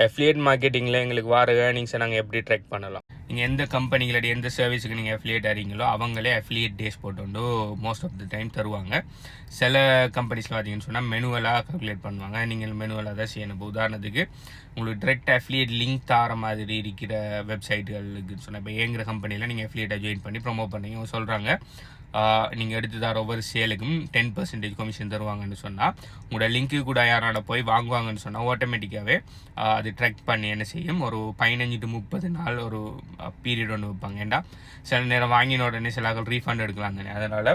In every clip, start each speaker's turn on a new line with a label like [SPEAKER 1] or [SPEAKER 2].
[SPEAKER 1] Affiliate மார்க்கெட்டிங்கில் எங்களுக்கு வர ஏர்னிங்ஸை நாங்கள் எப்படி ட்ராக் பண்ணலாம்? நீங்கள் எந்த கம்பெனிகளோட எந்த சர்வீஸுக்கு நீங்கள் அஃபிலியேட் ஆகிறீங்களோ அவங்களே அஃபிலியேட் டேஸ் போட்டு மோஸ்ட் ஆஃப் த டைம் தருவாங்க. சில கம்பெனிஸில் பார்த்தீங்கன்னு சொன்னால் மெனுவலாக கால்குலேட் பண்ணுவாங்க. நீங்கள் மெனுவலாக தான் செய்யணும். இப்போ உதாரணத்துக்கு உங்களுக்கு டிரெக்ட் அஃபிலியேட் லிங்க் தர மாதிரி இருக்கிற வெப்சைட்டுகளுக்குன்னு சொன்னால், இப்போ ஏங்கிற கம்பெனியில் நீங்கள் அஃபிலியேட்டாக ஜாயின் பண்ணி ப்ரொமோட் பண்ணி அவங்க சொல்கிறாங்க நீங்கள் எடுத்து தர ஒவ்வொரு சேலுக்கும் 10% கமிஷன் தருவாங்கன்னு சொன்னால், உங்களோட லிங்க்கு கூட யாரோட போய் வாங்குவாங்கன்னு சொன்னால் ஆட்டோமேட்டிக்காகவே அது ட்ராக் பண்ணி என்ன செய்யும், ஒரு 15 to 30 நாள் ஒரு பீரியட் ஒன்று வைப்பாங்க. ஏன்டா சில நேரம் வாங்கின உடனே சில ரீஃபண்ட் எடுக்கலாம் தானே, அதனால்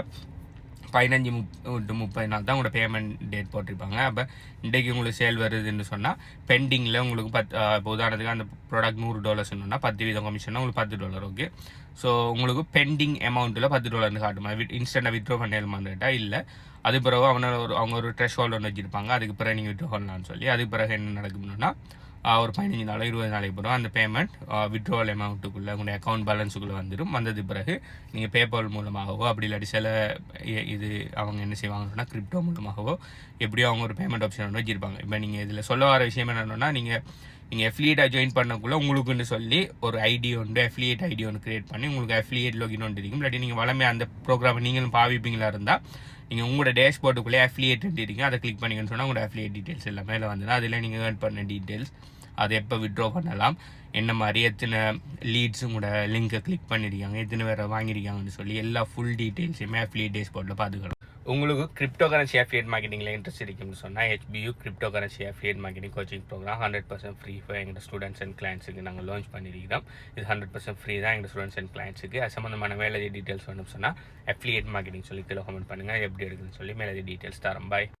[SPEAKER 1] 15 to 30 நாள் தான் உங்களோட பேமெண்ட் டேட் போட்டிருப்பாங்க. அப்போ இன்றைக்கு உங்களுக்கு சேல் வருதுன்னு சொன்னால் பெண்டிங்கில் உங்களுக்கு இப்போ உதாரணத்துக்கு அந்த ப்ராடக்ட் $100 $10 கமிஷன்னா உங்களுக்கு $10. ஓகே, ஸோ உங்களுக்கு பெண்டிங் அமௌண்ட்டில் $10 காட்டுமா, இன்ஸ்டண்ட்டாக வித்ட்ரா பண்ணலாமான்னு கேட்டால் இல்லை. அது பிறகு அவங்க ஒரு த்ரெஷ்ஹோல்டு ஒன்று வச்சுருப்பாங்க. அதுக்கு பிறகு நீங்கள் வித்ட்ரா பண்ணலான்னு சொல்லி, அதுக்கு பிறகு என்ன நடக்கும்னா ஒரு 15 நாளோ 20 நாளைக்கு பிறகு அந்த பேமெண்ட் வித்ட்ராவல் அமௌண்ட்டுக்குள்ளே உங்களுடைய அக்கௌண்ட் பேலன்ஸுக்குள்ளே வந்துடும். வந்தது பிறகு நீங்கள் பேபால் மூலமாகவோ அப்படி இல்லாட்டி சில இது அவங்க என்ன செய்வாங்கன்னா கிரிப்டோ மூலமாகவோ எப்படியோ அவங்க ஒரு பேமெண்ட் ஆப்ஷன் ஒன்று வச்சுருப்பாங்க. இப்போ நீங்கள் இதில் சொல்ல வர விஷயம் என்னென்னா, நீங்கள் அஃபிலியேட்டாக ஜாயின் பண்ணக்குள்ளே உங்களுக்குன்னு சொல்லி ஒரு ஐடி ஒன்று அஃபிலியேட் ஐடி ஒன்று க்ரியேட் பண்ணி உங்களுக்கு அஃபிலியேட் லோகின் ஒன்று இருக்கும். இல்லாட்டி நீங்கள் வளமையாக அந்த ப்ரோக்ராமை நீங்களும் பாவிப்பீங்களா இருந்தால் நீங்கள் உங்களோட டேஷ்போர்ட்டுக்குள்ளே அஃபிலியேட் இருக்கீங்க, அதை கிளிக் பண்ணிங்கன்னு சொன்னால் உங்களோட அஃபிலியேட் டீட்டெயில்ஸ் எல்லாமே வந்துடும். அதில் நீங்கள் ஏர்ன் பண்ண டீட்டெயில்ஸ், அதை எப்போ வித்ட்ரா பண்ணலாம், என்ன மாதிரி எத்தனை லீட்ஸ் உங்களோட லிங்கை கிளிக் பண்ணியிருக்காங்க, எத்தனை பேரை வாங்கியிருக்காங்கன்னு சொல்லி எல்லா ஃபுல் டீட்டெயில்ஸுமே அஃபிலியேட் டேஷ்போர்ட்டில் பார்த்துக்கலாம். உங்களுக்கு கிரிப்டோ கரன்சி அஃபிலியேட் மார்க்கெட்டிங்கில் இன்ட்ரெஸ்ட் இருக்குன்னு சொன்னால் HBU cryptocurrency affiliate marketing coaching program 100% free for எங்கள் ஸ்டூடெண்ட்ஸ் அண்ட் கிளைண்ட்ஸுக்கு நாங்கள் லான்ச் பண்ணியிருக்கிறோம். இது 100% ஃப்ரீ தான் எங்கள் ஸ்டூடெண்ட்ஸ் அண்ட் கிளைண்ட்ஸுக்கு. அது சம்மந்தமான மேலே டீட்டெயில்ஸ் வேணும்னு சொன்னால் அஃபிலியேட் மார்க்கெட்டிங் சொல்லி கீழே கமெண்ட் பண்ணுங்கள், எப்படி எடுக்குன்னு சொல்லி மேலே டீட்டெயில்ஸ் தரோம். பாய்.